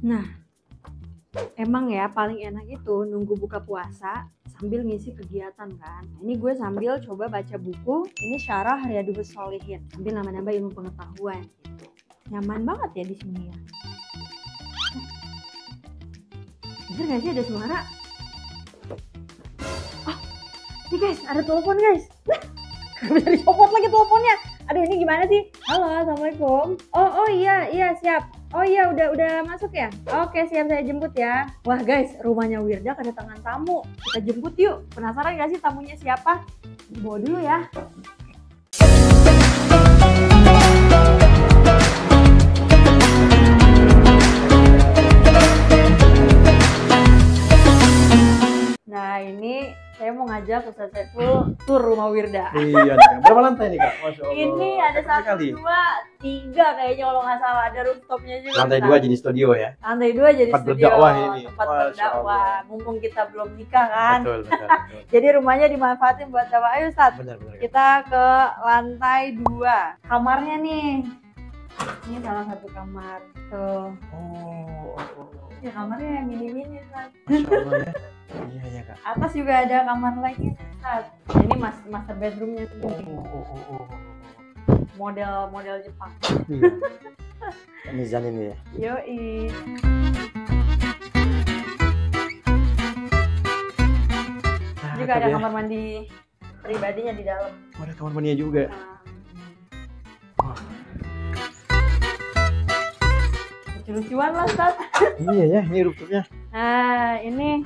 Nah, emang ya paling enak itu nunggu buka puasa sambil ngisi kegiatan kan. Ini gue sambil coba baca buku, ini Syarah Riyadhus Shalihin, sambil nambah-nambah ilmu pengetahuan gitu. Nyaman banget ya di sini ya. Dengar gak sih ada suara? Oh, nih guys, ada telepon guys. Gak bisa dicopot lagi teleponnya. Aduh, ini gimana sih? Halo, assalamualaikum. Oh iya siap. Oh iya udah masuk ya? Oke, siap, saya jemput ya. Wah guys, rumahnya Wirda kedatangan tamu. Kita jemput yuk. Penasaran gak sih tamunya siapa? Bawa dulu ya. Nah, ini saya mau ngajak Ustaz Saiful tur rumah Wirda. Iya, berapa lantai nih Kak? Masya Allah. Ini ada 1, 2, 3 kayaknya kalau nggak salah, ada rooftopnya juga. Lantai 2 jadi studio ya? Lantai 2 jadi tempat studio. berdakwah ini. Tempat berdakwah. Mumpung kita belum nikah kan. Betul. Jadi rumahnya dimanfaatin buat dakwah. Ayo Ustaz, Benar. kita ke lantai 2. Kamarnya nih. Ini salah satu kamar. Tuh. Oh. Ya kamarnya mini-mini Ustaz. Masya Allah ya. Iya Kak. Atas juga ada kamar lagi Ustaz. Ini master bedroomnya tuh. Oh. Model Jepang. Iya. Mizan ini ya. Yoi. Juga ada kamar mandi pribadinya di dalam. Oh, ada kamar mandinya juga. Lucu-lucuan lah Ustaz. Iya ya, ini rooftopnya. Nah, ini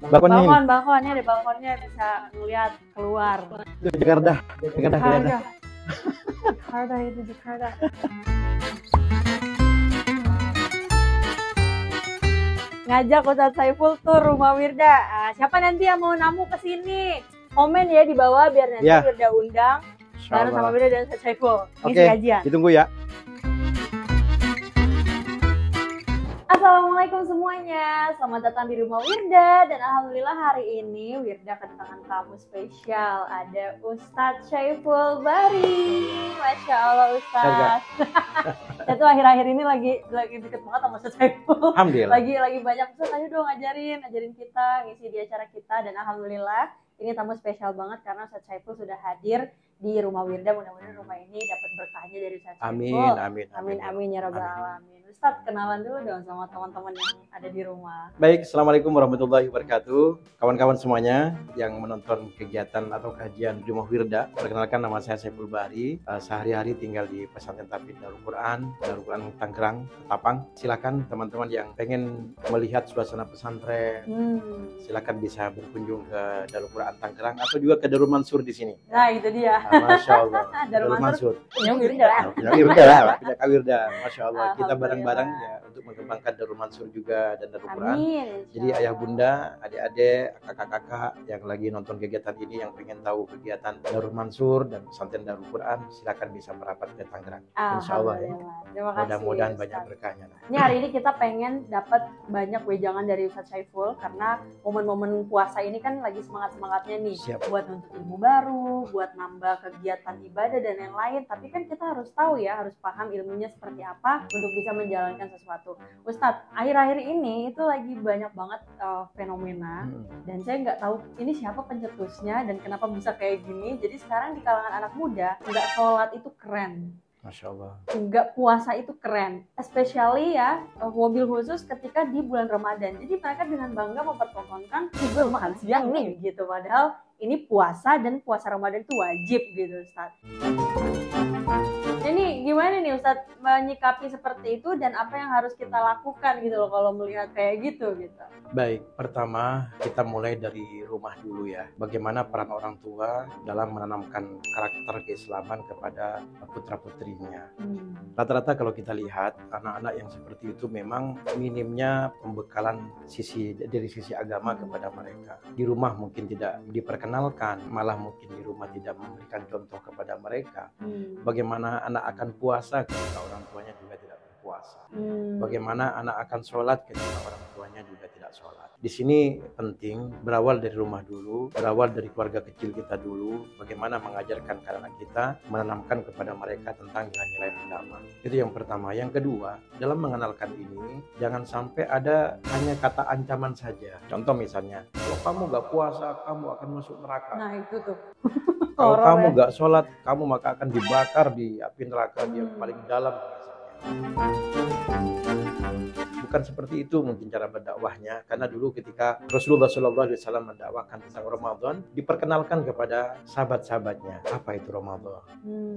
Balkonnya ini. balkon. Ini ada balkonnya, bisa ngeliat keluar. Jakarta. Jakarta. Ngajak Ustaz Saiful tur rumah Wirda. Siapa nanti yang mau namu ke sini? Komen ya di bawah biar nanti Wirda undang. Bareng sama Wirda dan Ustaz Saiful. Ngisi kajian. Ditunggu ya. Assalamualaikum semuanya, selamat datang di rumah Wirda. Dan alhamdulillah hari ini Wirda kedatangan tamu spesial. Ada Ustadz Saiful Bari. Masya Allah Ustadz. Saya tuh akhir-akhir ini lagi deket banget sama Ustadz Saiful. Alhamdulillah. Lagi banyak Ustadz, ayo dong ajarin kita, ngisi di acara kita. Dan alhamdulillah ini tamu spesial banget karena Ustadz Saiful sudah hadir di rumah Wirda. Mudah-mudahan rumah ini dapat berkahnya dari Ustadz Saiful. Amin ya rabbal alamin. Ustadz, kenalan dulu dong sama teman-teman yang ada di rumah. Baik, assalamualaikum warahmatullahi wabarakatuh. Kawan-kawan semuanya yang menonton kegiatan atau kajian di rumah Wirda. Perkenalkan, nama saya Saiful Bari. Sehari-hari tinggal di pesantren Tahfidz Darul Quran Tangerang, Ketapang. Silakan teman-teman yang pengen melihat suasana pesantren, silakan bisa berkunjung ke Darul Quran Tangerang atau juga ke Darul Mansur di sini. Nah, itu dia. Masya Allah. Darul Mansur. Punya Wirda. Masya Allah. Kita bareng-bareng ya untuk mengembangkan Darul Mansur juga dan Darul Quran. Jadi ayah bunda, adik-adik, kakak-kakak yang lagi nonton kegiatan ini yang pengen tahu kegiatan Darul Mansur dan pesantren Darul Quran, silakan bisa merapat ke Tangerang. Insya Allah ya. Mudah-mudahan banyak berkahnya. Ini hari ini kita pengen dapat banyak wejangan dari Ustadz Saiful karena momen-momen puasa ini kan lagi semangat-semangatnya nih. Siap. Buat nuntut ilmu baru, buat nambah kegiatan ibadah dan yang lain. Tapi kan kita harus tahu ya, harus paham ilmunya seperti apa untuk bisa menjalankan sesuatu. Ustadz, akhir-akhir ini itu lagi banyak banget fenomena dan saya nggak tahu ini siapa pencetusnya dan kenapa bisa kayak gini. Jadi sekarang di kalangan anak muda nggak sholat itu keren. Masya Allah. Nggak puasa itu keren, especially ya mobil khusus ketika di bulan Ramadan. Jadi mereka dengan bangga mempertontonkan gue makan siang nih gitu, padahal ini puasa dan puasa Ramadan itu wajib gitu Ustaz. Ini gimana nih Ustaz menyikapi seperti itu dan apa yang harus kita lakukan gitu loh kalau melihat kayak gitu. Baik, pertama kita mulai dari rumah dulu ya. Bagaimana peran orang tua dalam menanamkan karakter keislaman kepada putra-putrinya. Rata-rata kalau kita lihat anak-anak yang seperti itu memang minimnya pembekalan dari sisi agama kepada mereka. Di rumah mungkin tidak diperkenalkan, malah mungkin di rumah tidak memberikan contoh kepada mereka. Bagaimana anak akan berpuasa ketika orang tuanya juga tidak berpuasa. Bagaimana anak akan sholat ketika orang tuanya juga tidak sholat. Di sini penting berawal dari rumah dulu, berawal dari keluarga kecil kita dulu, bagaimana mengajarkan ke anak kita, menanamkan kepada mereka tentang nilai-nilai agama. Itu yang pertama. Yang kedua, dalam mengenalkan ini, jangan sampai ada hanya kata ancaman saja. Contoh misalnya, kalau kamu gak puasa, kamu akan masuk neraka. Nah itu tuh. Kalau Horor kamu ya. gak sholat, kamu maka akan dibakar di api neraka yang paling dalam. Bukan seperti itu mungkin cara berdakwahnya, karena dulu ketika Rasulullah SAW mendakwakan tentang Ramadan, diperkenalkan kepada sahabat-sahabatnya apa itu Ramadan,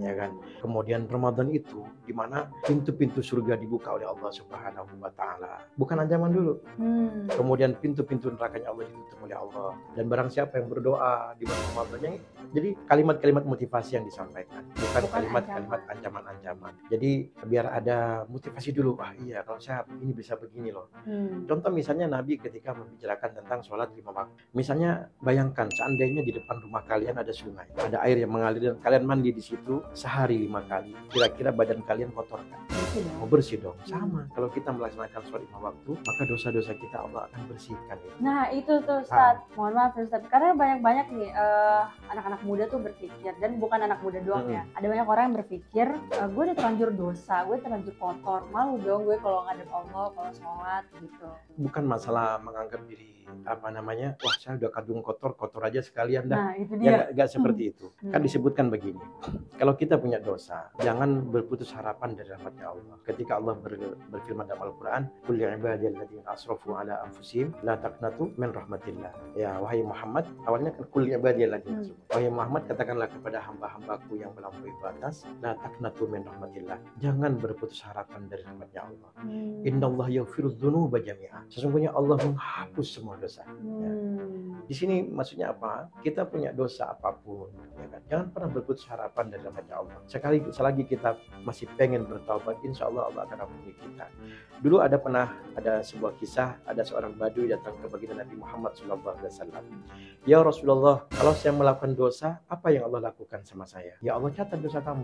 ya kan. Kemudian Ramadan itu di mana pintu-pintu surga dibuka oleh Allah Subhanahu wa Ta'ala, bukan ancaman dulu. Kemudian pintu-pintu nerakanya Allah ditutup oleh Allah, dan barang siapa yang berdoa di bulan Ramadan, jadi kalimat-kalimat motivasi yang disampaikan, bukan kalimat-kalimat ancaman-ancaman. Jadi biar ada motivasi dulu, wah iya kalau saya ini bisa begini loh. Contoh misalnya Nabi ketika membicarakan tentang sholat 5 waktu. Misalnya bayangkan seandainya di depan rumah kalian ada sungai, ada air yang mengalir dan kalian mandi di situ sehari 5 kali. Kira-kira badan kalian kotor kan? Bersih dong. Sama. Kalau kita melaksanakan sholat 5 waktu, maka dosa-dosa kita Allah akan bersihkan. Nah itu tuh Ustaz, mohon maaf Ustaz, karena banyak nih anak-anak muda tuh berpikir, dan bukan anak muda doang ya, ada banyak orang yang berpikir gue udah terlanjur dosa, gue terlanjur kotor, malu dong gue kalau ngadep Allah, kalau sholat gitu. Bukan masalah menganggap diri wah saya udah kadung kotor aja sekalian dah. Nah itu dia. Ya gak seperti itu. Kan disebutkan begini, kalau kita punya dosa, jangan berputus harapan dari rahmatnya Allah. Ketika Allah berfirman dalam Al-Quran, qul li ibadiyalladzina asrafu ala anfusihim la taqnatu min rahmatillah. Ya wahai Muhammad, awalnya kan qul li ibadiyalladzina asrafu. Wahai Muhammad, katakanlah kepada hamba-hambaku yang melampaui batas, la taqnatu min rahmatillah. Jangan berputus harapan dari rahmatnya Allah. Innallaha yaghfiru dzunuba jami'a. Sesungguhnya Allah menghapus semua dosa. Ya. Di sini maksudnya apa? Kita punya dosa apapun, ya kan? Jangan pernah berputus harapan dari rahmatnya Allah. Selagi kita masih pengen bertaubat, insya Allah Allah akan ampuni kita. Dulu ada sebuah kisah, ada seorang badui datang ke baginda Nabi Muhammad SAW. Ya Rasulullah, kalau saya melakukan dosa, apa yang Allah lakukan sama saya? Ya Allah catat dosa kamu.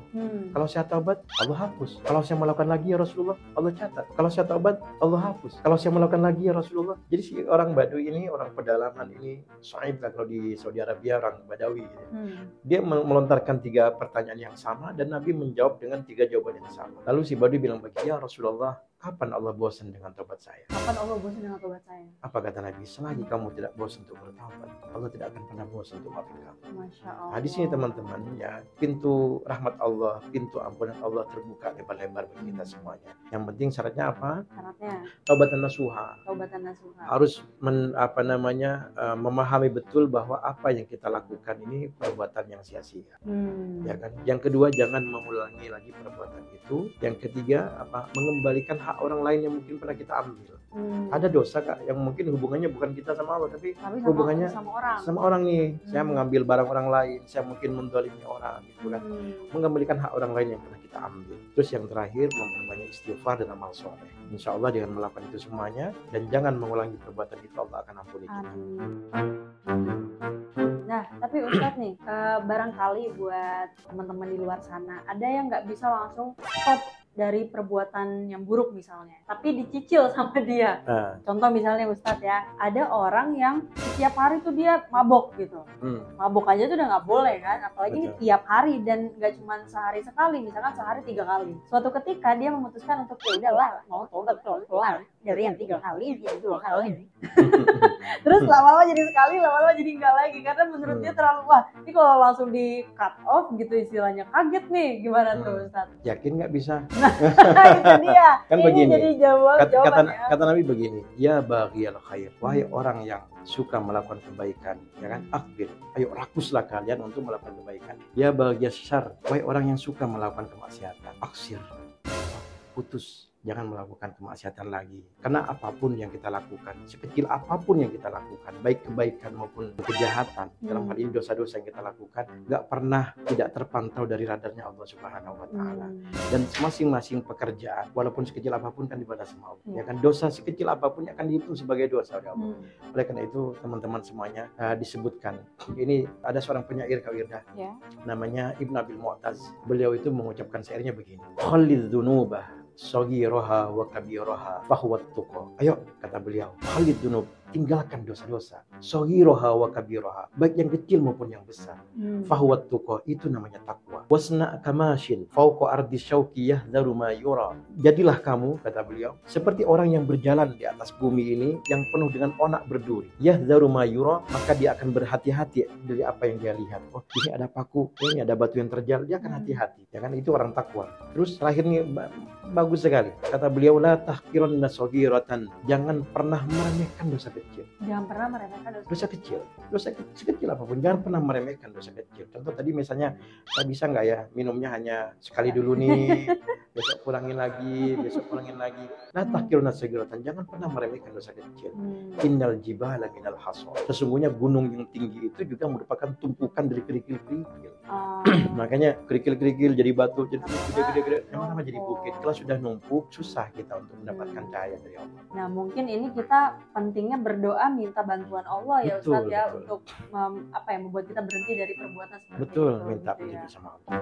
Kalau saya taubat, Allah hapus. Kalau saya melakukan lagi ya Rasulullah, Allah catat. Kalau saya taubat, Allah hapus. Kalau saya melakukan lagi ya Rasulullah. Jadi si orang badui ini, orang pedalaman ini, Shu'aib lah kalau di Saudi Arabia, orang Badawi gitu. Dia melontarkan 3 pertanyaan yang sama dan Nabi menjawab dengan 3 jawaban yang sama. Lalu si badui bilang bagi, ya Rasulullah, kapan Allah bosan dengan taubat saya? Kapan Allah bosan dengan taubat saya? Apa kata Nabi? Selagi kamu tidak bosan untuk bertaubat, Allah tidak akan pernah bosan untuk maafin kamu. Masya Allah. Nah di sini teman-teman ya, pintu rahmat Allah, pintu ampunan Allah terbuka lebar-lebar bagi kita semuanya. Yang penting syaratnya apa? Syaratnya Taubatan nasuha. taubatan nasuha. Harus memahami betul bahwa apa yang kita lakukan ini perbuatan yang sia-sia. Ya kan? Yang kedua, jangan mengulangi lagi perbuatan itu. Yang ketiga, mengembalikan hak orang lain yang mungkin pernah kita ambil. Ada dosa Kak yang mungkin hubungannya bukan kita sama Allah, tapi hubungannya sama orang nih. Saya mengambil barang orang lain, saya mungkin mendolimi orang gitu kan. Mengembalikan hak orang lain yang pernah kita ambil. Terus yang terakhir, memperbanyak istighfar dan amal soleh. Insya Allah dengan melakukan itu semuanya dan jangan mengulangi perbuatan itu, Allah akan ampuni kita. Nah, tapi Ustadz nih, barangkali buat teman-teman di luar sana, ada yang nggak bisa langsung stop dari perbuatan yang buruk misalnya, tapi dicicil sama dia. Contoh misalnya Ustadz ya, ada orang yang setiap hari tuh dia mabok gitu. Mabok aja tuh udah nggak boleh kan, apalagi ini tiap hari dan nggak cuma sehari sekali, misalkan sehari 3 kali. Suatu ketika dia memutuskan untuk ya udahlah, mau tobat keluar dari yang 3 kali jadi 2 kali. Terus lama-lama jadi sekali, lama-lama jadi enggak lagi karena menurut dia terlalu, wah ini kalau langsung di cut off gitu istilahnya, kaget nih, gimana tuh Ustadz? Yakin nggak bisa? Itu dia. Kan ini begini. Jadi jawaban ya. Kata Nabi begini, ya baghiyal khair, wahai orang yang suka melakukan kebaikan, ya kan? Akbil, ayo rakuslah kalian untuk melakukan kebaikan. Ya baghiyas syarr, wahai orang yang suka melakukan kemaksiatan, aksir, putus jangan melakukan kemaksiatan lagi. Karena apapun yang kita lakukan, sekecil apapun yang kita lakukan, baik kebaikan maupun kejahatan, dalam hal ini dosa-dosa yang kita lakukan, nggak pernah tidak terpantau dari radarnya Allah Subhanahu wa Ta'ala. Dan masing-masing pekerjaan, walaupun sekecil apapun, kan dibalas sama Allah. Ya kan, dosa sekecil apapun akan dihitung sebagai dosa oleh Allah. Oleh karena itu, teman-teman semuanya, disebutkan. Ini ada seorang penyair Kak Wirda, namanya Ibn Abil Mu'taz. Beliau itu mengucapkan syairnya begini: Khalid dzunubah saghiraha wa kabiraha fahuwa tuqa. Ayo, kata beliau, khalid dzunub, tinggalkan dosa-dosa, saghiraha wa kabiraha, baik yang kecil maupun yang besar. Fahuwa tuqa, itu namanya takwa. Wasna kamashin fauqa ardi syauqi yahdharu ma yura. Jadilah kamu, kata beliau, seperti orang yang berjalan di atas bumi ini yang penuh dengan onak berduri. Yahdharu ma yura, maka dia akan berhati-hati dari apa yang dia lihat. Oh, ini ada paku, ini ada batu yang terjal, dia akan hati-hati. Ya kan, itu orang takwa. Terus terakhirnya bagus sekali. Kata beliau, la tahqiranna saghiratan, jangan pernah meremehkan dosa kecil. Jangan pernah meremehkan Dosa kecil. Dosa sekecil apapun, jangan pernah meremehkan dosa kecil. Contoh tadi misalnya, saya bisa nggak ya minumnya hanya sekali dulu nih, besok kurangin lagi, besok kurangin lagi. La tahqiranna saghiratan, jangan pernah meremehkan dosa kecil. Innal jibala minal hasad, sesungguhnya gunung yang tinggi itu juga merupakan tumpukan dari kerikil-kerikil. Makanya kerikil-kerikil jadi batu, jadi gede-gede, lama-lama jadi bukit. Kalau sudah numpuk, susah kita untuk mendapatkan cahaya dari Allah. Nah, mungkin ini kita pentingnya berdoa minta bantuan Allah ya Ustadz ya, untuk membuat kita berhenti dari perbuatan seperti itu. Minta gitu ya. sama Allah.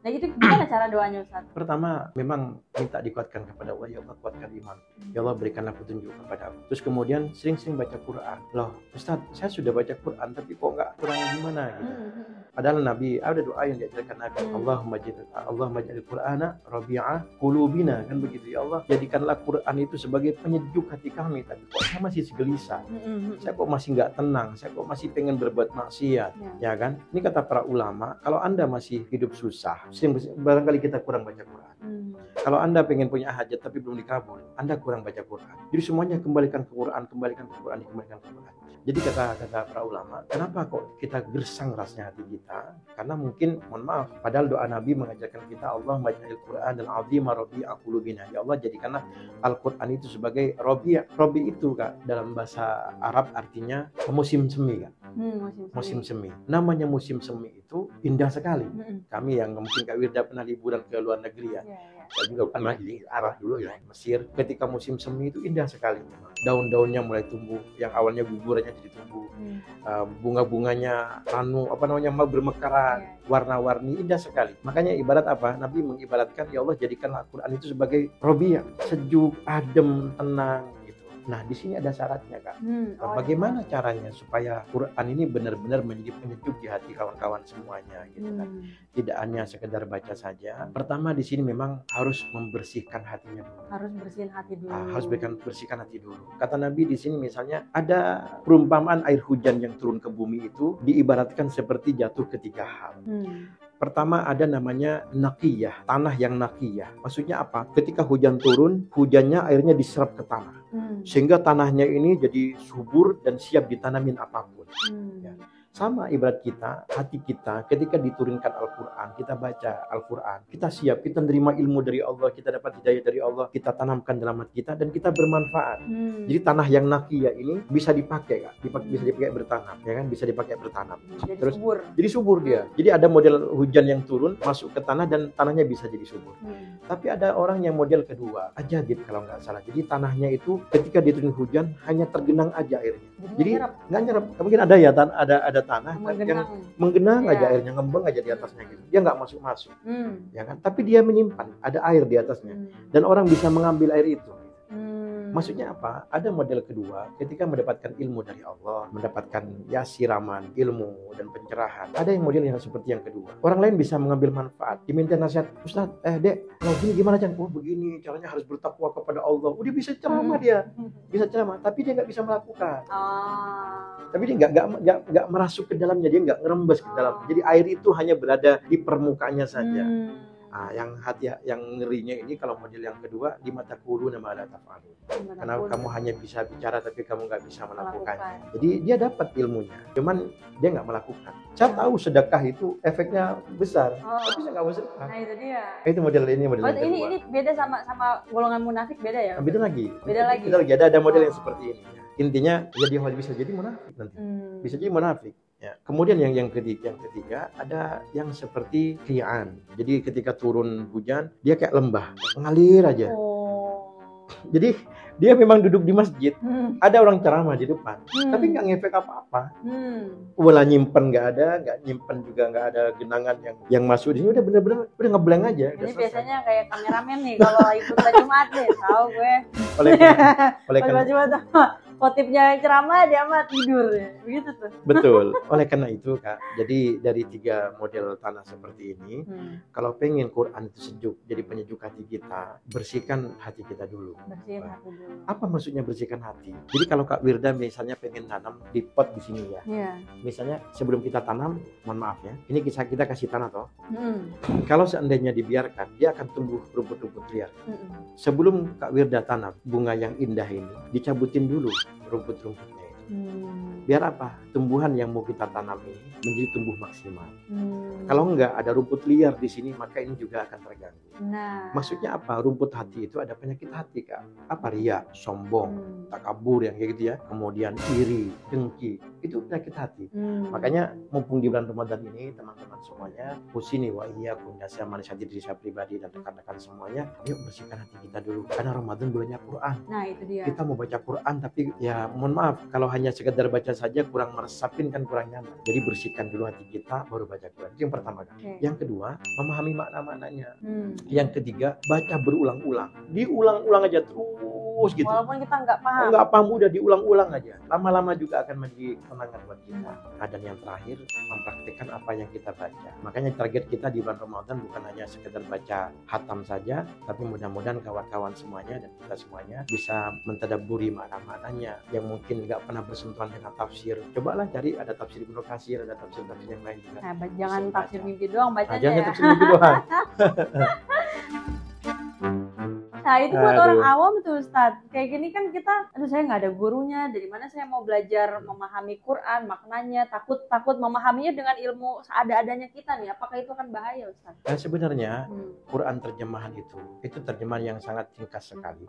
Nah, itu gimana cara doanya Ustadz? Pertama, memang minta dikuatkan kepada Allah. Ya Allah, kuatkan iman. Ya Allah, berikanlah petunjuk kepada aku. Terus kemudian sering-sering baca Quran. Loh, Ustadz, saya sudah baca Quran, tapi kok nggak kurang gimana gitu. Padahal Nabi, ada doa yang diajarkan Nabi. Allahumma ja'al Qur'ana rabi'a qulubina, kan begitu. Ya Allah, jadikanlah Quran itu sebagai penyejuk hati kami. Tapi kok saya masih gelisah, saya kok masih nggak tenang, saya kok masih pengen berbuat maksiat, ya kan? Ini kata para ulama, kalau Anda masih hidup susah, barangkali kita kurang baca Quran. Kalau Anda pengen punya hajat tapi belum dikabul, Anda kurang baca Quran. Jadi semuanya kembalikan ke Quran, kembalikan ke Quran, dikembalikan ke Quran. Jadi kata para ulama, kenapa kok kita gersang rasanya hati kita? Karena mungkin, mohon maaf, padahal doa Nabi mengajarkan kita, Allah maj'al Quran dan azima rabi'a qulubina. Ya Allah, jadikanlah Al-Quran itu sebagai rabi'. Rabi' itu Kak, dalam bahasa Arab artinya musim semi Kak. Musim semi. Namanya musim semi itu indah sekali. Kami yang mungkin Kak Wirda pernah liburan ke luar negeri ya. Saya juga pernah di arah dulu ya, Mesir. Ketika musim semi itu indah sekali. Daun-daunnya mulai tumbuh, yang awalnya gugurannya jadi tumbuh. Bunga-bunganya bermekaran, warna-warni, indah sekali. Makanya ibarat apa? Nabi mengibaratkan, ya Allah, jadikanlah Al-Quran itu sebagai robiah, sejuk, adem, tenang. Nah, di sini ada syaratnya, Kak. Bagaimana caranya supaya Quran ini benar-benar menjadi penyejuk di hati kawan-kawan semuanya, gitu kan? Tidak hanya sekedar baca saja. Pertama di sini memang harus membersihkan hatinya dulu. Harus bersihkan hati dulu. Kata Nabi di sini misalnya ada perumpamaan air hujan yang turun ke bumi itu diibaratkan seperti jatuh ke 3 hal. Pertama ada namanya naqiyah, tanah yang naqiyah. Maksudnya apa? Ketika hujan turun, hujannya airnya diserap ke tanah. Sehingga tanahnya ini jadi subur dan siap ditanamin apapun. Ya. Sama ibarat kita, hati kita ketika diturunkan Al-Quran, kita baca Al-Quran, kita siap, kita menerima ilmu dari Allah, kita dapat hidayah dari Allah, kita tanamkan dalam hati kita dan kita bermanfaat. Jadi tanah yang naqiyah ini bisa dipakai, Kak. Bisa dipakai bertanam, ya kan? Bisa dipakai bertanam. Jadi subur dia. Jadi ada model hujan yang turun masuk ke tanah dan tanahnya bisa jadi subur. Tapi ada orang yang model kedua, ajadib kalau nggak salah. Jadi tanahnya itu ketika diturun hujan hanya tergenang aja airnya. Jadi nggak nyerap. Mungkin ada ya ada tanah yang menggenang aja airnya, ngembang aja di atasnya gitu. Dia nggak masuk, ya kan? Tapi dia menyimpan, ada air di atasnya, dan orang bisa mengambil air itu. Maksudnya apa? Ada model kedua, ketika mendapatkan ilmu dari Allah, mendapatkan siraman, ilmu dan pencerahan. Ada yang model yang seperti yang kedua. Orang lain bisa mengambil manfaat. Diminta nasihat, Ustaz, Dek, kalau gini gimana Cang? Oh begini, caranya harus bertakwa kepada Allah. Dia bisa ceramah dia, bisa ceramah, tapi dia nggak bisa melakukan. Tapi dia nggak merasuk ke dalamnya, dia nggak ngerembes ke dalam. Jadi air itu hanya berada di permukaannya saja. Nah, yang hati yang ngerinya ini kalau model yang kedua, lima taquluna ma la taf'alun. Karena kamu hanya bisa bicara tapi kamu nggak bisa melakukannya. Jadi dia dapat ilmunya, cuman dia nggak melakukan. Saya tahu sedekah itu efeknya besar, tapi saya nggak mau sedekah. Nah itu dia. Itu model ini model yang kedua. Ini beda sama golongan munafik, beda ya? Beda lagi. Beda lagi. Ada model yang seperti ini. Intinya jadi bisa jadi munafik nanti. Bisa jadi munafik. Ya. Kemudian yang ketiga ada yang seperti qiyaan. Jadi ketika turun hujan dia kayak lembah, mengalir aja. Jadi dia memang duduk di masjid, ada orang ceramah di depan, tapi nggak ngefek apa-apa. Wala nyimpen nggak nyimpen juga nggak ada genangan yang masuk di sini, udah bener-bener udah ngeblank aja. Jadi biasanya kayak kameramen nih kalau ikut Jumat deh, tahu gue. Oleh Jumat khotibnya ceramah dia mah tidur ya, begitu tuh. Betul. Oleh karena itu Kak, jadi dari 3 model tanah seperti ini, kalau pengen Quran itu sejuk, jadi penyejuk hati kita, bersihkan hati kita dulu. Bersihin hati dulu. Apa maksudnya bersihkan hati? Jadi kalau Kak Wirda misalnya pengen tanam di pot di sini ya, misalnya sebelum kita tanam, mohon maaf ya, ini kita kasih tanah toh. Kalau seandainya dibiarkan, dia akan tumbuh rumput-rumput liar. Sebelum Kak Wirda tanam bunga yang indah ini, dicabutin dulu rumput-rumputnya itu. Biar apa? Tumbuhan yang mau kita tanam ini menjadi tumbuh maksimal. Kalau enggak ada rumput liar di sini, maka ini juga akan terganggu. Maksudnya apa? Rumput hati itu ada penyakit hati Kak. Apa? Riya, sombong, takabur yang kayak gitu ya. Kemudian iri, dengki, itu penyakit hati. Makanya mumpung di bulan Ramadan ini teman-teman semuanya, usini wa iyyakum, saya manusia diri saya pribadi dan rekan-rekan semuanya, yuk bersihkan hati kita dulu. Karena Ramadan bulannya Quran. Nah itu dia. Kita mau baca Quran tapi ya mohon maaf kalau hanya sekedar baca saja kurang meresapin kan kurang nyaman. Jadi bersihkan dulu hati kita baru baca Quran. Itu yang pertama kan. Yang kedua, memahami makna-maknanya. Yang ketiga, baca berulang-ulang. Diulang-ulang aja terus gitu. Walaupun kita nggak paham. Nggak paham udah diulang-ulang aja. Lama-lama juga akan menjadi kenangan buat kita. Dan yang terakhir, mempraktikkan apa yang kita baca. Makanya target kita di bulan Ramadan bukan hanya sekedar baca khatam saja, tapi mudah-mudahan kawan-kawan semuanya dan kita semuanya bisa mentadabburi makna-maknanya yang mungkin nggak pernah bersentuhan dengan tafsir. Cobalah cari, ada tafsir Ibnu Katsir, ada tafsir-tafsir yang lain juga. Nah, jangan tafsir mimpi doang bacanya. Jangan tafsir mimpi doang. Nah itu buat orang awam tuh Ustadz. Kayak gini kan kita, aduh saya nggak ada gurunya, dari mana saya mau belajar memahami Quran, maknanya, takut memahaminya dengan ilmu seada-adanya kita nih. Apakah itu akan bahaya Ustadz? Dan sebenarnya Quran terjemahan itu terjemahan yang sangat ringkas sekali.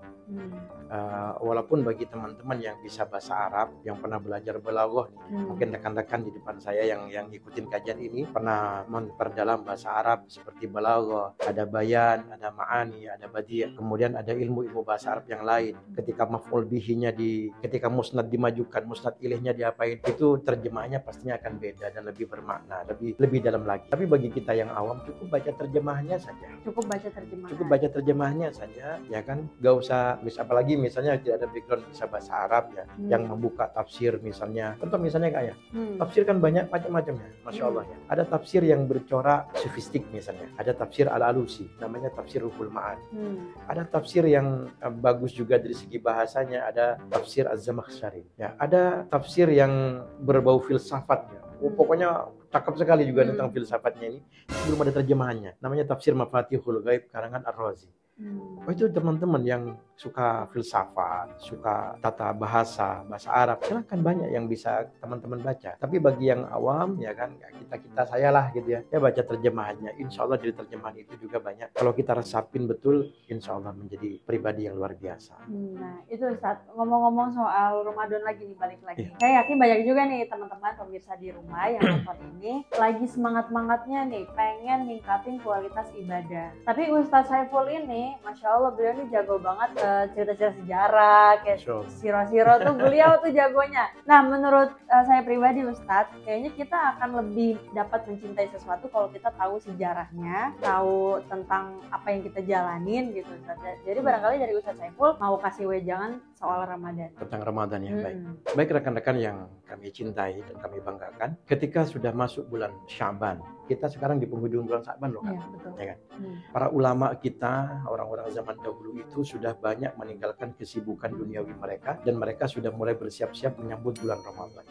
Walaupun bagi teman-teman yang bisa bahasa Arab, yang pernah belajar balaghah nih, mungkin rekan-rekan di depan saya yang ikutin kajian ini pernah memperdalam bahasa Arab seperti balaghah, ada bayan, ada ma'ani, ada badi', kemudian ada ilmu-ilmu bahasa Arab yang lain. Ketika maf'ul bihinya ketika musnad dimajukan, musnad ilaihnya diapain, itu terjemahannya pastinya akan beda dan lebih bermakna, lebih dalam lagi. Tapi bagi kita yang awam cukup baca terjemahannya saja. Cukup baca terjemahannya saja, ya kan? Gak usah, apalagi misalnya tidak ada background bisa bahasa Arab ya, yang membuka tafsir misalnya. Contoh misalnya kayak tafsir kan banyak macam-macamnya, masya Allah ya. Ada tafsir yang bercorak sofistik misalnya, ada tafsir al-alusi, namanya tafsir Ruhul Ma'ani. Ada tafsir yang bagus juga dari segi bahasanya, ada tafsir Az-Zamakhsyari ya, ada tafsir yang berbau filsafat ya. Pokoknya cakep sekali juga tentang filsafatnya ini, belum ada terjemahannya, namanya tafsir Mafatihul Ghaib karangan Ar-Razi. Oh, itu teman-teman yang suka filsafat, suka tata bahasa Arab, silahkan, banyak yang bisa teman-teman baca. Tapi bagi yang awam ya kan, kita saya lah gitu ya, baca terjemahannya. Insya Allah dari terjemahan itu juga banyak. Kalau kita resapin betul, insya Allah menjadi pribadi yang luar biasa. Nah itu Ustaz, ngomong-ngomong soal Ramadan lagi nih, balik lagi. Saya yakin banyak juga nih teman-teman pemirsa di rumah yang nonton ini lagi semangat-semangatnya nih, pengen ningkatin kualitas ibadah. Tapi Ustaz Saiful ini, Masya Allah, beliau ini jago banget cerita-cerita sejarah, kayak siro-siro tuh beliau tuh jagonya. Nah menurut saya pribadi Ustadz, kayaknya kita akan lebih dapat mencintai sesuatu kalau kita tahu sejarahnya, tahu tentang apa yang kita jalanin gitu Ustadz. Jadi barangkali dari Ustadz Saiful mau kasih wejangan soal Ramadan. Tentang Ramadan ya, baik. Hmm. Baik rekan-rekan yang kami cintai dan kami banggakan, ketika sudah masuk bulan Sya'ban, kita sekarang di penghujung bulan Sya'ban loh kan. Iya, betul. Ya kan? Hmm. Para ulama kita, orang-orang zaman dahulu itu sudah banyak meninggalkan kesibukan duniawi mereka dan mereka sudah mulai bersiap-siap menyambut bulan Ramadan.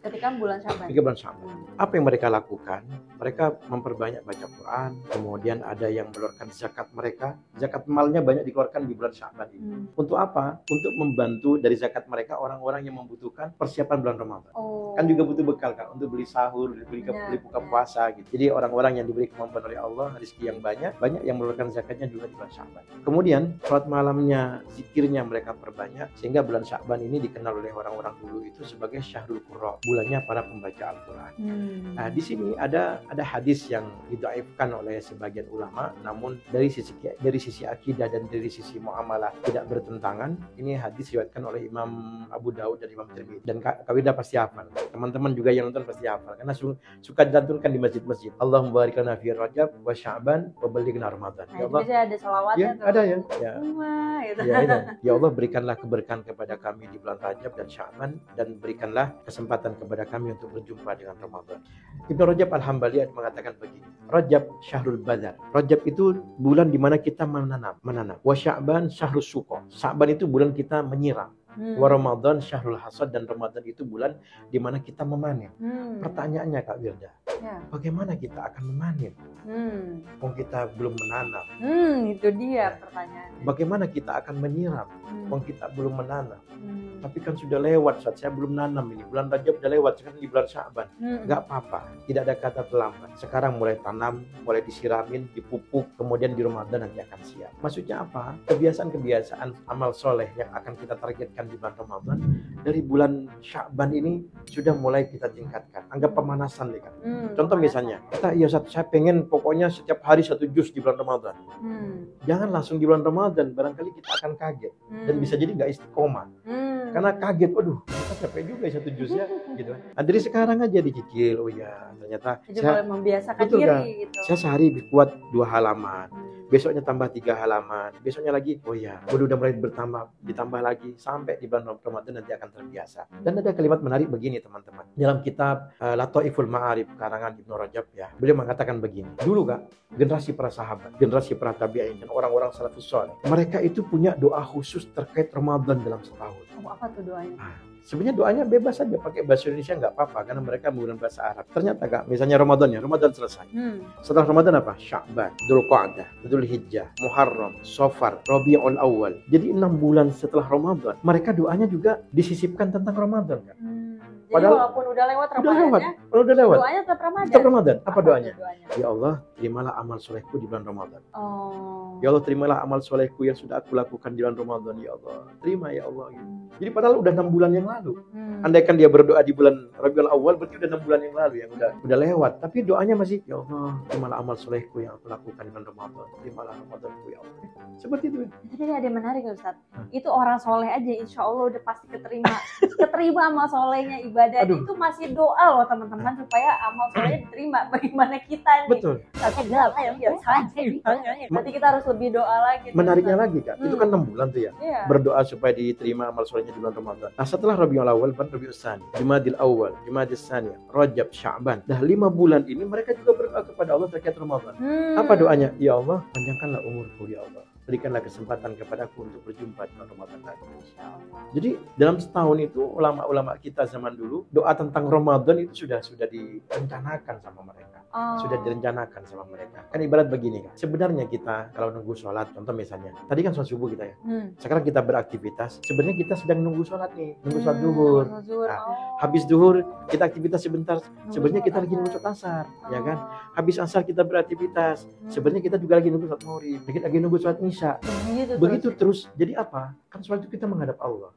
Ketika bulan Sya'ban. Ketika bulan Sya'ban. Apa yang mereka lakukan? Mereka memperbanyak baca Quran, kemudian ada yang mengeluarkan zakat mereka. Zakat malnya banyak dikeluarkan di bulan Sya'ban ini. Untuk apa? Untuk membantu dari zakat mereka orang-orang yang membutuhkan persiapan bulan Ramadan. Kan juga butuh bekal kan untuk beli sahur, beli buka puasa gitu. Jadi orang-orang yang diberi kemampuan oleh Allah, rezeki yang banyak yang mengeluarkan zakatnya juga di bulan Sya'ban. Kemudian sholat malamnya, zikirnya mereka perbanyak sehingga bulan Sya'ban ini dikenal oleh orang-orang dulu itu sebagai Syahrul Qurra, bulannya para pembaca Al-Qur'an. Nah, di sini ada hadis yang didhaifkan oleh sebagian ulama, namun dari sisi akidah dan dari sisi muamalah tidak bertentangan. Ini hadis diriwayatkan oleh Imam Abu Daud dan Imam Tirmidzi. Dan Kak Wida pasti hafal. Teman-teman juga yang nonton pasti hafal karena suka dilantunkan di masjid-masjid. Allahumma barik lana fi Rajab wa Sya'ban wa ballighna Ramadan. Ya Allah. Jadi ada salawatnya ya, ada ya. Ya. Gitu. Ya Allah, berikanlah keberkahan kepada kami di bulan Rajab dan Sya'ban dan berikanlah kesempatan kepada kami untuk berjumpa dengan Ramadan. Ibnu Rajab Al-Hambali mengatakan begini. Rajab Syahrul Badar. Rajab itu bulan di mana kita menanam. Wa Sya'ban Syahrul Suqa. Sya'ban itu bulan kita menyiram. Wa Ramadan Syahrul Hasad, dan Ramadan itu bulan di mana kita memanen. Pertanyaannya Kak Wirda, bagaimana kita akan memanen? Kalau kita belum menanam. Itu dia pertanyaannya. Bagaimana kita akan menyiram? Kalau kita belum menanam. Tapi kan sudah lewat, saat saya belum nanam ini. Bulan Rajab sudah lewat, sekarang di bulan Sya'ban. Nggak apa-apa, tidak ada kata terlambat. Sekarang mulai tanam, mulai disiramin, dipupuk, kemudian di Ramadan nanti akan siap. Maksudnya apa? Kebiasaan-kebiasaan amal soleh yang akan kita targetkan di bulan Ramadan dari bulan Sya'ban ini sudah mulai kita tingkatkan. Anggap pemanasan deh kan. Contoh misalnya, saya pengen pokoknya setiap hari 1 juz di bulan Ramadan. Jangan langsung di bulan Ramadan, barangkali kita akan kaget dan bisa jadi nggak istiqomah. Karena kaget, waduh, kita capek juga 1 juz ya, gitu. Nah, dari sekarang aja dicicil, oh ya, ternyata saya membiasakan diri gitu. Saya sehari kuat 2 halaman. Besoknya tambah 3 halaman, besoknya lagi, oh ya, udah mulai ditambah lagi sampai di bulan Ramadan nanti akan terbiasa. Dan ada kalimat menarik begini teman-teman. Dalam kitab Lataiful Ma'arif karangan Ibnu Rajab ya, beliau mengatakan begini. Dulu Kak, generasi para sahabat, generasi para tabi'in dan orang-orang salafus saleh, mereka itu punya doa khusus terkait Ramadan dalam setahun. Apa tuh doanya? Sebenarnya doanya bebas saja, pakai bahasa Indonesia nggak apa-apa karena mereka menggunakan bahasa Arab. Ternyata Kak, misalnya Ramadan selesai. Setelah Ramadan apa? Sya'ban, Dzulqa'dah, Dzulhijjah, Muharram, Safar, Rabiul Awal. Jadi 6 bulan setelah Ramadan, mereka doanya juga disisipkan tentang Ramadan Kak. Padahal walaupun udah lewat Ramadannya, udah lewat. Doanya tetap Ramadan. Tetap Ramadan. Apa doanya? Ya Allah, terimalah amal solehku di bulan Ramadan. Ya Allah, terimalah amal solehku yang sudah aku lakukan di bulan Ramadan. Ya Allah, terima ya Allah. Jadi padahal udah 6 bulan yang lalu. Andaikan dia berdoa di bulan Rabiul Awal, berarti udah 6 bulan yang lalu yang udah lewat. Tapi doanya masih, ya Allah, terimalah amal solehku yang aku lakukan di bulan Ramadan. Terimalah Ramadanku ya Allah. Seperti itu. Tapi ada yang menarik Ustaz. Itu orang soleh aja, insya Allah udah pasti keterima. Keterima amal solehnya, ibadah itu masih doa loh teman-teman supaya amal solehnya diterima. Bagaimana kita nih? Betul. Nanti kita harus lebih doa lagi. Menariknya lagi Kak, itu kan 6 bulan tuh ya. Berdoa supaya diterima amal solehnya di bulan Ramadan. Nah setelah Rabiul Awal, Rabiul Tsani, Jumadil Awal, Jumadil Tsani, Rajab, Sya'ban. Dah 5 bulan ini mereka juga berdoa kepada Allah terkait Ramadan. Apa doanya? Ya Allah, panjangkanlah umurku ya Allah. Berikanlah kesempatan kepadaku untuk berjumpa dengan Ramadan lagi. Jadi dalam setahun itu ulama-ulama kita zaman dulu doa tentang Ramadan itu sudah direncanakan sama mereka. Sudah direncanakan sama mereka. Kan ibarat begini kan. Sebenarnya kita kalau nunggu sholat, contoh misalnya, tadi kan sholat subuh kita ya. Sekarang kita beraktivitas. Sebenarnya kita sedang nunggu sholat nih, nunggu sholat duhur. Habis duhur kita aktivitas sebentar. Sebenarnya kita lagi nunggu sholat asar, ya kan? Habis asar kita beraktivitas. Sebenarnya kita juga lagi nunggu sholat maghrib, lagi nunggu sholat isya. Begitu terus. Jadi apa? Kan sholat itu kita menghadap Allah.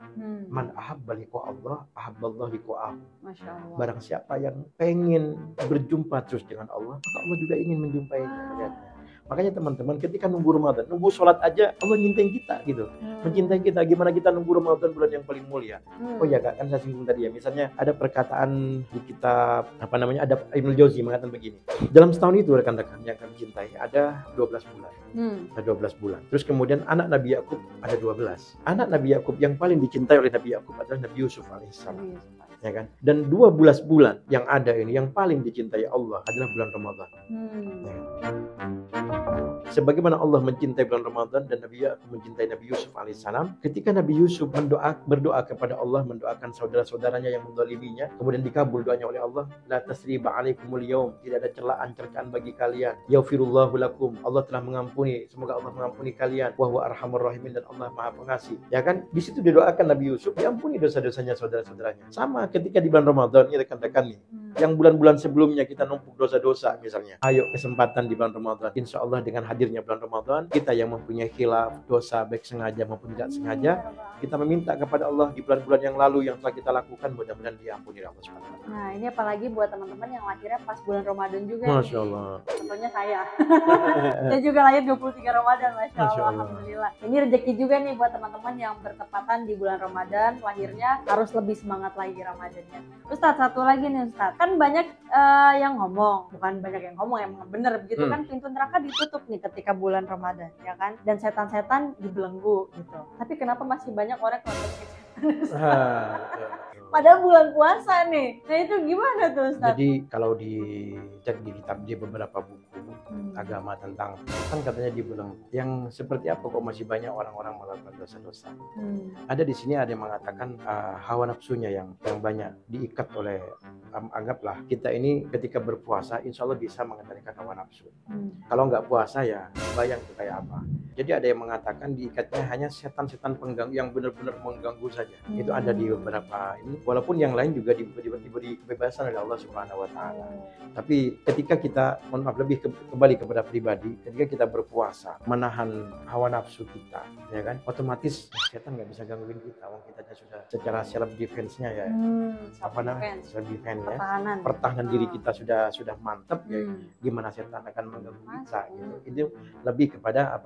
Man ahabba liqa Allah, ahabballahu liqa'ahu. Masya Allah. Barang siapa yang pengen berjumpa terus dengan Allah, maka Allah juga ingin menjumpai kalian. Makanya teman-teman ketika nunggu Ramadan, nunggu sholat aja Allah nyintai kita gitu. Mencintai kita. Gimana kita nunggu Ramadan, bulan yang paling mulia. Oh ya Kak, kan saya singgung tadi ya. Misalnya ada perkataan di kitab ada Ibnu Jauzi mengatakan begini. Dalam setahun itu rekan-rekan yang kami cintai ada 12 bulan. Ada 12 bulan. Terus kemudian anak Nabi Yakub ada 12. Anak Nabi Yakub yang paling dicintai oleh Nabi Yakub adalah Nabi Yusuf alaihissalam. Ya kan? Dan 12 bulan yang ada ini yang paling dicintai Allah adalah bulan Ramadan. Ya. Sebagaimana Allah mencintai bulan Ramadan dan Nabi Yakub mencintai Nabi Yusuf alaihissalam, ketika Nabi Yusuf berdoa kepada Allah, mendoakan saudara-saudaranya yang mendoliminya, kemudian dikabul doanya oleh Allah, la tasriba alaikumul yaum, tidak ada celaan bagi kalian, yaghfirullahu lakum, Allah telah mengampuni, semoga Allah mengampuni kalian, wa huwa arhamur rahimin, dan Allah Maha Pengasih. Ya kan? Di situ didoakan Nabi Yusuf diampuni dosa-dosanya saudara-saudaranya. Sama ketika di bulan Ramadan, ini rekan-rekan nih, yang bulan-bulan sebelumnya kita numpuk dosa-dosa misalnya, ayo kesempatan di bulan Ramadan, insya Allah dengan hadirnya bulan Ramadan, kita yang mempunyai khilaf, dosa baik sengaja maupun tidak sengaja, kita meminta kepada Allah di bulan-bulan yang lalu yang telah kita lakukan, mudah-mudahan diampuni Allah SWT. Nah ini apalagi buat teman-teman yang lahirnya pas bulan Ramadan juga. Masya Allah. Contohnya saya. Saya juga lahir 23 Ramadan, Masya Allah. Alhamdulillah. Ini rezeki juga nih buat teman-teman yang bertepatan di bulan Ramadan, lahirnya harus lebih semangat lagi Ramadannya. Ustadz, satu lagi nih Ustadz, kan banyak yang ngomong, bukan banyak yang ngomong, emang bener begitu kan, pintu neraka ditutup nih ketika bulan Ramadan, ya kan, dan setan-setan dibelenggu gitu. Tapi kenapa masih banyak orang padahal bulan puasa nih? Nah itu gimana tuh Ustadz? Jadi kalau dicek di kitab, di beberapa buku agama tentang, kan katanya dibelenggu. Yang seperti apa kok masih banyak orang-orang melakukan dosa-dosa? Ada di sini ada yang mengatakan hawa nafsunya yang banyak diikat oleh, anggaplah kita ini ketika berpuasa insya Allah bisa mengendalikan hawa nafsu. Kalau nggak puasa ya bayang itu kayak apa. Jadi ada yang mengatakan diikatnya hanya setan-setan pengganggu yang benar-benar mengganggu saja. Itu ada di beberapa ini. Walaupun yang lain juga diberi kebebasan oleh Allah Subhanahu Wa Taala. Tapi ketika kita, mohon maaf, lebih kembali kepada pribadi, ketika kita berpuasa, menahan hawa nafsu kita, ya kan, otomatis setan nggak bisa gangguin kita. Wong kita sudah secara self defense-nya ya, self defense ya, pertahanan diri kita sudah mantap ya. Gimana setan akan mengganggu kita? Gitu. Itu lebih kepada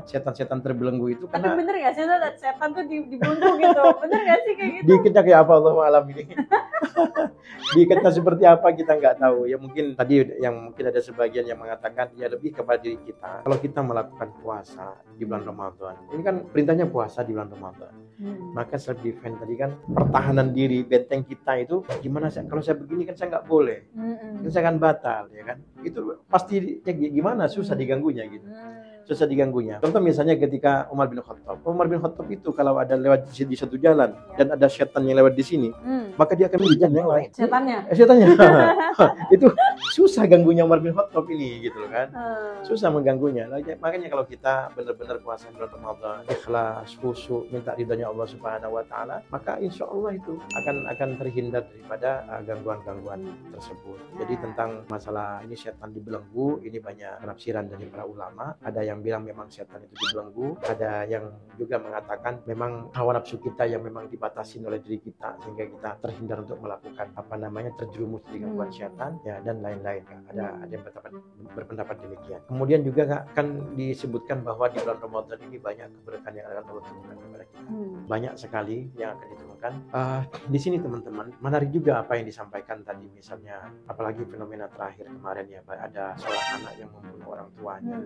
setan-setan terbelenggu itu. Tapi bener nggak sih setan tuh dibunuh gitu? Bener nggak sih kayak gitu? Diikatnya kayak apa Allah alam ini? Diikatnya seperti apa kita nggak tahu. Ya mungkin tadi yang mungkin ada sebagian yang mengatakan ya lebih kepada diri kita. Kalau kita melakukan puasa di bulan Ramadan, ini kan perintahnya puasa di bulan Ramadan. Maka self defense tadi kan, pertahanan diri, benteng kita itu gimana kalau saya begini kan saya nggak boleh, saya akan batal, ya kan? Itu pasti gimana susah diganggunya gitu. Susah diganggunya. Contoh misalnya ketika Umar bin Khattab itu kalau ada lewat di satu jalan dan ada setan yang lewat di sini, maka dia akan mengejar yang lain. Setannya. Itu susah ganggunya Umar bin Khattab ini gitu loh kan. Susah mengganggunya. Makanya kalau kita benar-benar puasa bulan Ramadan, ikhlas, khusyuk, minta ridhonya Allah Subhanahu Wa Taala, maka insya Allah itu akan terhindar daripada gangguan-gangguan tersebut. Jadi tentang masalah ini setan dibelenggu, ini banyak penafsiran dari para ulama. Ada yang bilang memang setan itu dibelenggu, ada yang juga mengatakan memang hawa nafsu kita yang memang dibatasi oleh diri kita sehingga kita terhindar untuk melakukan terjerumus di gangguan setan ya, dan lain-lain. Ada yang berpendapat demikian. Kemudian juga kan disebutkan bahwa di bulan Ramadan ini banyak keberkahan yang akan Allah turunkan kepada kita. Banyak sekali yang akan diturunkan. Di sini teman-teman, menarik juga apa yang disampaikan tadi, misalnya apalagi fenomena terakhir kemarin ya, ada seorang anak yang membunuh orang tuanya.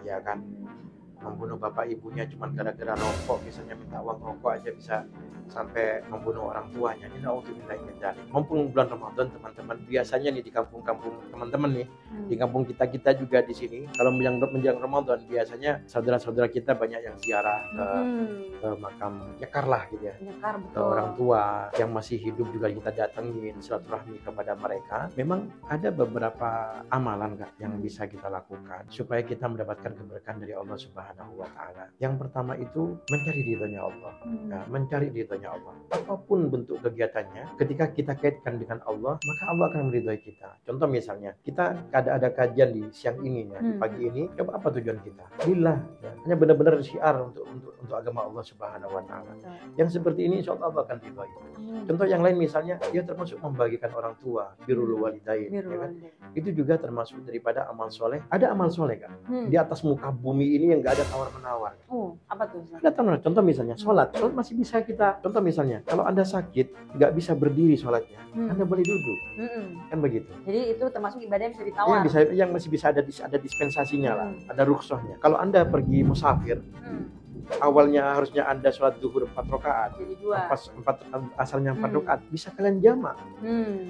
Ya kan, membunuh bapak ibunya cuma gara-gara rokok, misalnya minta uang rokok aja bisa sampai membunuh orang tuanya. Ini naudzubillah min dzalik. Mumpung bulan Ramadan teman-teman, biasanya nih di kampung-kampung teman-teman nih, di kampung kita juga di sini, kalau menjelang Ramadan biasanya saudara-saudara kita banyak yang ziarah ke makam nyekar lah gitu ya. Ke orang tua yang masih hidup juga kita datengin, silaturahmi kepada mereka. Memang ada beberapa amalan Kak yang bisa kita lakukan supaya kita mendapatkan keberkahan dari Allah Subhanahu Wa Taala. Yang pertama itu mencari ridhonya Allah. Mencari ridhonya ridhonya Allah. Apapun bentuk kegiatannya, ketika kita kaitkan dengan Allah, maka Allah akan meridhoi kita. Contoh misalnya, kita ada kajian di siang ini ya, di pagi ini, coba apa tujuan kita? Lillah, ya. Hanya benar-benar syiar untuk agama Allah Subhanahu wa taala. Yang seperti ini insya Allah akan ridhoi. Contoh yang lain misalnya, dia termasuk membagikan orang tua, birrul walidain, ya kan? Itu juga termasuk daripada amal soleh. Ada amal soleh kan? Di atas muka bumi ini yang nggak ada tawar-menawar. Apa tuh? Ada tawar. Contoh misalnya, sholat masih bisa kita. Contoh misalnya, kalau Anda sakit, nggak bisa berdiri sholatnya, Anda boleh duduk, kan begitu. Jadi itu termasuk ibadah yang bisa ditawar. Yang masih bisa ada dispensasinya lah, ada rukhsahnya. Kalau Anda pergi musafir, awalnya harusnya Anda sholat zuhur 4 rakaat, jadi 2. Asalnya 4 rakaat, bisa kalian jamak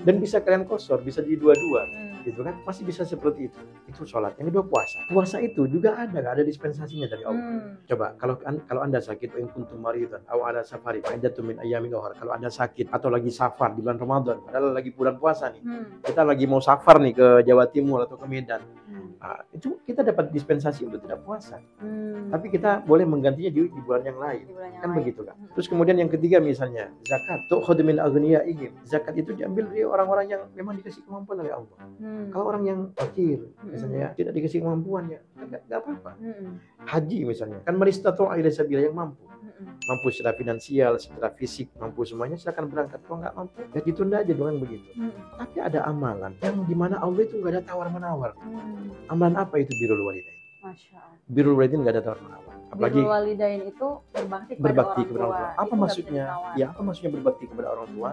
dan bisa kalian qashar, bisa jadi 2-2, gitu kan? Masih bisa seperti itu. Itu sholat. Yang kedua puasa. Puasa itu juga ada dispensasinya dari Allah. Coba kalau Anda sakit, in kuntum maridan aw ala safari fa iddatun min ayyamin ukhra. Kalau Anda sakit atau lagi safar di bulan Ramadan, padahal lagi bulan puasa nih. Kita lagi mau safar nih ke Jawa Timur atau ke Medan. Itu kita dapat dispensasi untuk tidak puasa. Tapi kita boleh menggantinya di bulan yang lain. Kan begitu kan? Terus kemudian yang ketiga misalnya zakat. Tu'khadhu min aghniyaihim. Zakat itu diambil dari orang-orang yang memang dikasih kemampuan oleh Allah. Kalau orang yang fakir misalnya tidak dikasih kemampuan ya enggak apa-apa. Haji misalnya, kan maristatu ila sabila yang mampu. Mampu secara finansial, secara fisik, mampu semuanya silakan berangkat. Kalau nggak mampu, ya ditunda aja dengan begitu. Tapi ada amalan yang dimana Allah itu nggak ada tawar-menawar. Amalan apa itu birrul walidain? Masya Allah. Birrul walidain nggak ada tawar-menawar. Apalagi birrul walidain itu berbakti kepada orang tua. Apa maksudnya? Ya, apa maksudnya berbakti kepada orang tua?